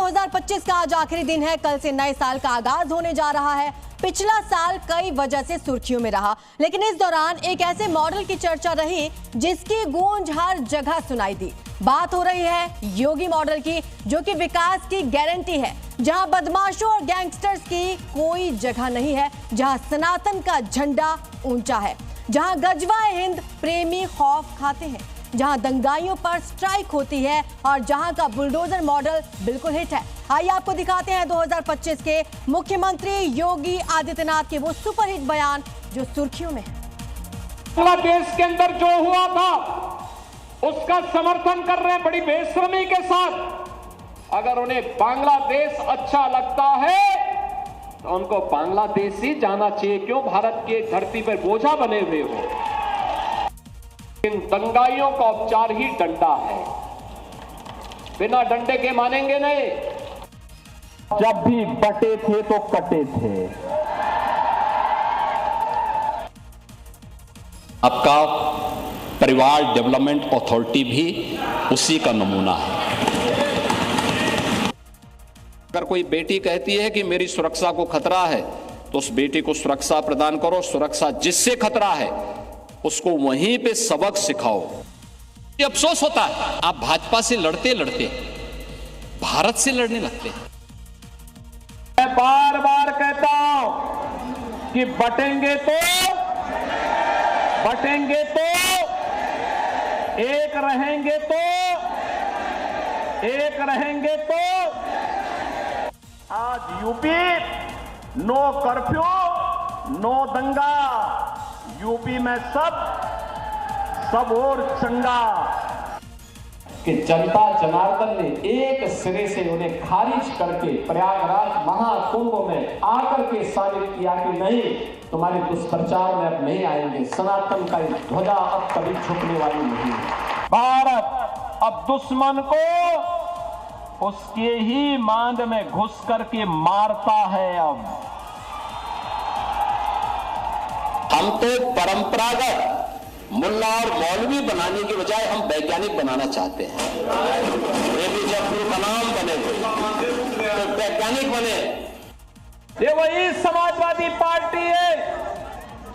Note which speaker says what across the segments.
Speaker 1: 2025 का आज आखिरी दिन है। कल से नए साल का आगाज होने जा रहा है। पिछला साल कई वजह से सुर्खियों में रहा, लेकिन इस दौरान एक ऐसे मॉडल की चर्चा रही जिसकी गूंज हर जगह सुनाई दी। बात हो रही है योगी मॉडल की, जो कि विकास की गारंटी है, जहां बदमाशों और गैंगस्टर्स की कोई जगह नहीं है, जहां सनातन का झंडा ऊंचा है, जहां गजवाए हिंद प्रेमी खौफ खाते हैं, जहां दंगाइयों पर स्ट्राइक होती है और जहां का बुलडोजर मॉडल बिल्कुल हिट है। आइए आपको दिखाते हैं 2025 के मुख्यमंत्री योगी आदित्यनाथ के वो सुपरहिट बयान जो सुर्खियों में है।
Speaker 2: बांग्लादेश के अंदर जो हुआ था उसका समर्थन कर रहे हैं बड़ी बेशर्मी के साथ। अगर उन्हें बांग्लादेश अच्छा लगता है तो उनको बांग्लादेश ही जाना चाहिए, क्यों भारत की धरती पर बोझा बने हुए हो। इन दंगाइयों का उपचार ही डंडा है, बिना डंडे के मानेंगे नहीं।
Speaker 3: जब भी बटे थे तो कटे थे।
Speaker 4: आपका परिवार डेवलपमेंट अथॉरिटी भी उसी का नमूना है। अगर कोई बेटी कहती है कि मेरी सुरक्षा को खतरा है तो उस बेटी को सुरक्षा प्रदान करो। सुरक्षा जिससे खतरा है उसको वहीं पे सबक सिखाओ। ये अफसोस होता है आप भाजपा से लड़ते लड़ते भारत से लड़ने लगते हैं।
Speaker 2: मैं बार बार कहता हूं कि बटेंगे तो एक रहेंगे तो आज यूपी नो कर्फ्यू नो दंगा। यूपी में सब और चंगा। कि जनता जनार्दन ने एक सिरे से उन्हें खारिज करके प्रयागराज महाकुंभ में आकर के साबित किया कि नहीं, तुम्हारे दुष्प्रचार में अब नहीं आएंगे। सनातन का ध्वजा अब कभी झुकने वाली नहीं है। भारत अब दुश्मन को उसके ही मांद में घुस करके मारता है। अब
Speaker 4: हम तो परंपरागत मुल्ला और मौलवी बनाने के बजाय हम वैज्ञानिक बनाना चाहते हैं। एपीजे अब्दुल कलाम बने तो वैज्ञानिक बने।
Speaker 2: ये वही समाजवादी पार्टी है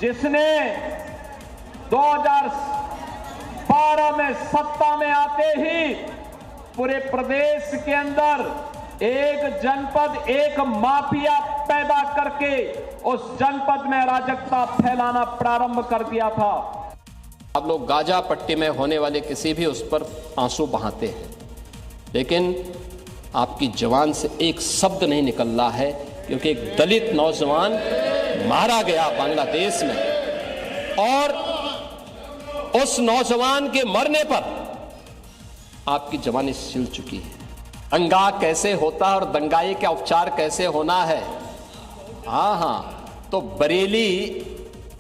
Speaker 2: जिसने 2012 में सत्ता में आते ही पूरे प्रदेश के अंदर एक जनपद एक माफिया पैदा करके उस जनपद में अराजकता फैलाना प्रारंभ कर दिया था।
Speaker 4: आप लोग गाजा पट्टी में होने वाले किसी भी उस पर आंसू बहाते हैं, लेकिन आपकी जवान से एक शब्द नहीं निकल रहा है, क्योंकि एक दलित नौजवान मारा गया बांग्लादेश में और उस नौजवान के मरने पर आपकी जवानी सिल चुकी है। दंगा कैसे होता है और दंगाई का उपचार कैसे होना है, हाँ, तो बरेली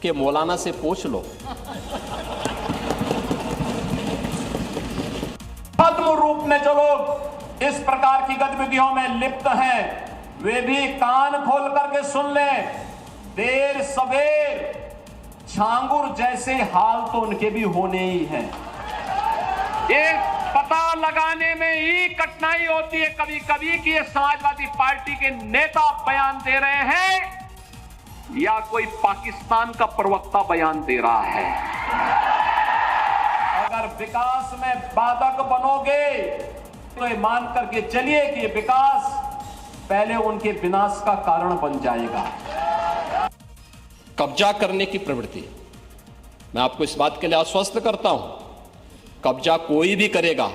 Speaker 4: के मौलाना से पूछ लो।
Speaker 2: खत्म रूप में जो लोग इस प्रकार की गतिविधियों में लिप्त हैं, वे भी कान खोल करके सुन लें। देर सवेर छांगुर जैसे हाल तो उनके भी होने ही हैं। ये पता लगाने में ही कठिनाई होती है कभी कभी कि ये समाजवादी पार्टी के नेता बयान दे रहे हैं या कोई पाकिस्तान का प्रवक्ता बयान दे रहा है। अगर विकास में बाधक बनोगे तो ये मान करके चलिए कि ये विकास पहले उनके विनाश का कारण बन जाएगा।
Speaker 4: कब्जा करने की प्रवृत्ति, मैं आपको इस बात के लिए आश्वस्त करता हूं, कब्जा कोई भी करेगा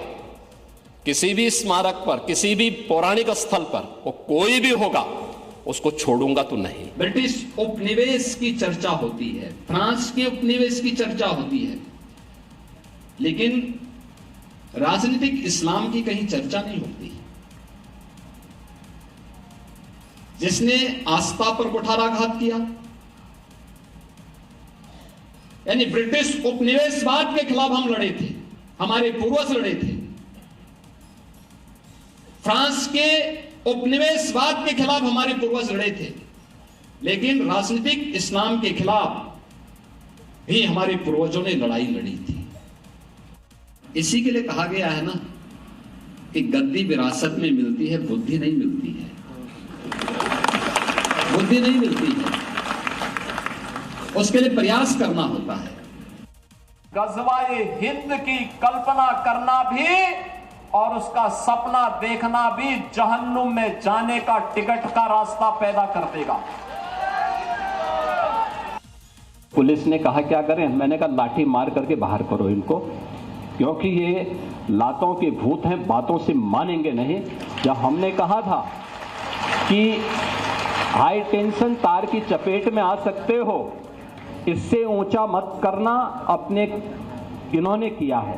Speaker 4: किसी भी स्मारक पर, किसी भी पौराणिक स्थल पर, वो कोई भी होगा, उसको छोड़ूंगा तो नहीं।
Speaker 5: ब्रिटिश उपनिवेश की चर्चा होती है, फ्रांस के उपनिवेश की चर्चा होती है, लेकिन राजनीतिक इस्लाम की कहीं चर्चा नहीं होती। जिसने आस्था पर कुठाराघात किया, यानी ब्रिटिश उपनिवेशवाद के खिलाफ हम लड़े थे, हमारे पूर्वज लड़े थे। फ्रांस के उपनिवेशवाद के खिलाफ हमारे पूर्वज लड़े थे, लेकिन राजनीतिक इस्लाम के खिलाफ भी हमारे पूर्वजों ने लड़ाई लड़ी थी। इसी के लिए कहा गया है ना कि गद्दी विरासत में मिलती है, बुद्धि नहीं मिलती है। बुद्धि नहीं मिलती है, उसके लिए प्रयास करना होता है।
Speaker 2: गज़वाए हिंद की कल्पना करना भी और उसका सपना देखना भी जहन्नुम में जाने का टिकट का रास्ता पैदा कर देगा।
Speaker 3: पुलिस ने कहा क्या करें, मैंने कहा लाठी मार करके बाहर करो इनको, क्योंकि ये लातों के भूत हैं, बातों से मानेंगे नहीं। जब हमने कहा था कि हाई टेंशन तार की चपेट में आ सकते हो, इससे ऊंचा मत करना, अपने इन्होंने किया है।